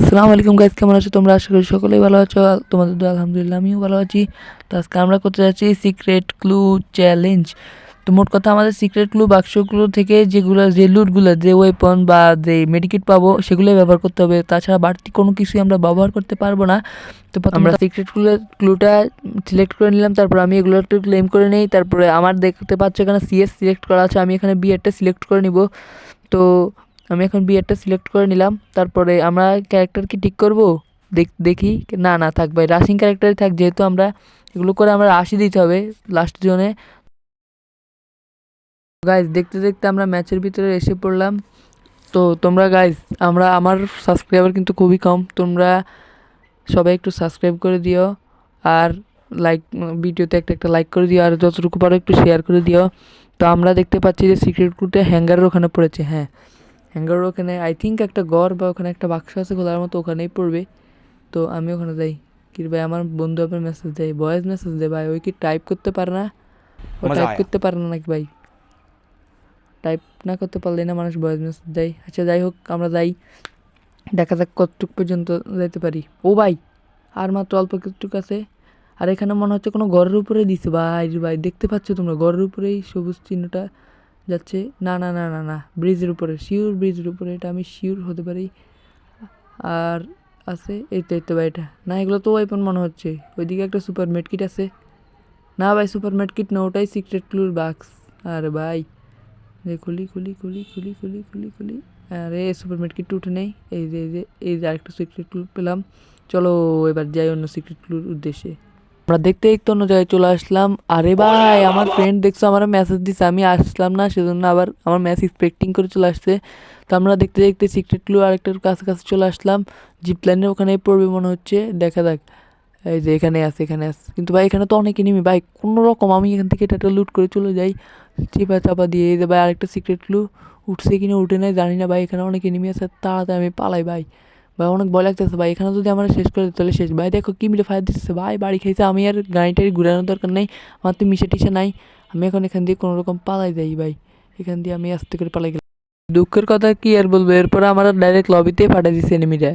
আসসালামু আলাইকুম গাইস, কেমন আছো তোমরা? আশা করি সকলেই ভালো আছো। তোমাদের দোয়া আলহামদুলিল্লাহ আমিও ভালো আছি। তো আজকে আমরা করতে যাচ্ছি সিক্রেট ক্লু চ্যালেঞ্জ। তো মোট কথা আমাদের সিক্রেট ক্লু বাক্সগুলো থেকে যে লুটগুলো, যে ওয়েপন বা যে মেডিকেট পাবো সেগুলোই ব্যবহার করতে হবে। তাছাড়া বাড়তি কোনো কিছুই আমরা ব্যবহার করতে পারবো না। তো আমরা সিক্রেট ক্লুটা সিলেক্ট করে নিলাম, তারপর আমি এগুলো একটু ক্লেম করে নিই। তারপরে আমার দেখতে পাচ্ছ এখানে সিএস সিলেক্ট করা আছে, আমি এখানে বিএডটা সিলেক্ট করে নিব। তো আমি এখন বিএডটা সিলেক্ট করে নিলাম। তারপরে আমরা ক্যারেক্টার কি ঠিক করব, দেখি। না না থাক ভাই, রাশিং ক্যারেক্টারই থাক, যেহেতু আমরা এগুলো করে আমরা রাশি দিতে হবে লাস্ট জোনে। গাইজ দেখতে দেখতে আমরা ম্যাচের ভিতরে এসে পড়লাম। তো তোমরা গাইজ, আমার সাবস্ক্রাইবার কিন্তু খুবই কম, তোমরা সবাই একটু সাবস্ক্রাইব করে দিও। আর লাইক, ভিডিওতে একটা লাইক করে দিও, আর যতটুকু পারো একটু শেয়ার করে দিও। তো আমরা দেখতে পাচ্ছি যে সিক্রেট ক্লুটা হ্যাঙ্গারের ওখানে পড়েছে। হ্যাঁ, হ্যাঙ্গারের ওখানে আই থিঙ্ক একটা ঘর বা ওখানে একটা বাক্স আছে খোলার মতো, ওখানেই পড়বে। তো আমি ওখানে যাই। কি ভাই, আমার বন্ধু আবার মেসেজ দেয়, ভয়েস মেসেজ দেয় ভাই। ওই কি টাইপ করতে পারে না? ও मज़ा টাইপ आया। করতে পারে না নাকি ভাই? টাইপ না করতে পারলেই না মানুষ ভয়েস মেসেজ দেয়। আচ্ছা যাই হোক, আমরা যাই, দেখা যাক কতটুক পর্যন্ত যাইতে পারি। ও ভাই, আর মাত্র অল্প কিছুটুক আছে। আর এখানে মনে হচ্ছে কোনো ঘরের উপরে দিছে ভাই। ভাই দেখতে পাচ্ছ তোমরা, ঘরের উপরেই সবুজ চিহ্নটা যাচ্ছে। না না না না না, ব্রিজের উপরে, শিওর ব্রিজের উপরে, এটা আমি শিওর হতে পারি। আর আছে এই তো ভাই, এটা না, এগুলো তো ওয়েপন মনে হচ্ছে। ওইদিকে একটা সুপার মেডকিট আছে। না ভাই, সুপার মেডকিট না, ওটাই সিক্রেট ক্লুর বাক্স। আরে ভাই, যে খুলি খুলি খুলি খুলি খুলি খুলি খুলি, আরে সুপার মেডকিটটা উঠে নেই। এই যে আরেকটা সিক্রেট ক্লু পেলাম। চলো এবার যাই অন্য সিক্রেট ক্লুর উদ্দেশ্যে। আমরা দেখতে দেখতে অন্য জায়গায় চলে আসলাম। আরে ভাই, আমার ফ্রেন্ড দেখছো আমার মেসেজ দিচ্ছে, আমি আসলাম না সেজন্য আবার আমার মেসেজ এক্সপেক্টিং করে চলে আসছে। তো আমরা দেখতে দেখতে সিক্রেট ক্লু আরেকটার কাছাকাছি চলে আসলাম। জিপ লাইনের ওখানেই পড়বে মনে হচ্ছে, দেখা যাক। এই যে এখানে আছে, কিন্তু ভাই এখানে তো অনেক এনিমি ভাই। কোনো রকম আমি এখান থেকে এটা লুট করে চলে যাই চিপা চাপা দিয়ে। এই যে ভাই আরেকটা সিক্রেট ক্লু, উঠছে কিনা উঠে নাই জানি না ভাই। এখানে অনেক এনিমি আছে, তাড়াতাড়ি আমি পালাই ভাই। ভাই অনেক ভয় লাগতেছে ভাই, এখানে যদি আমরা শেষ করে দিই তাহলে শেষ। ভাই দেখো কি মিলে ফায়ার দিচ্ছে ভাই, বাড়ি খাইছে। আমি আর গাড়িটারি ঘুরানোর দরকার নেই, আমার তো মিশে টিশে নাই। আমি এখন এখান দিয়ে কোনো রকম পালাই যাই ভাই। এখান দিয়ে আমি আস্তে করে পালাই গেলাম। দুঃখের কথা কি আর বলবো, এরপরে আমার ডাইরেক্ট লবিতেই পাঠিয়ে দিচ্ছে এনিমিটা।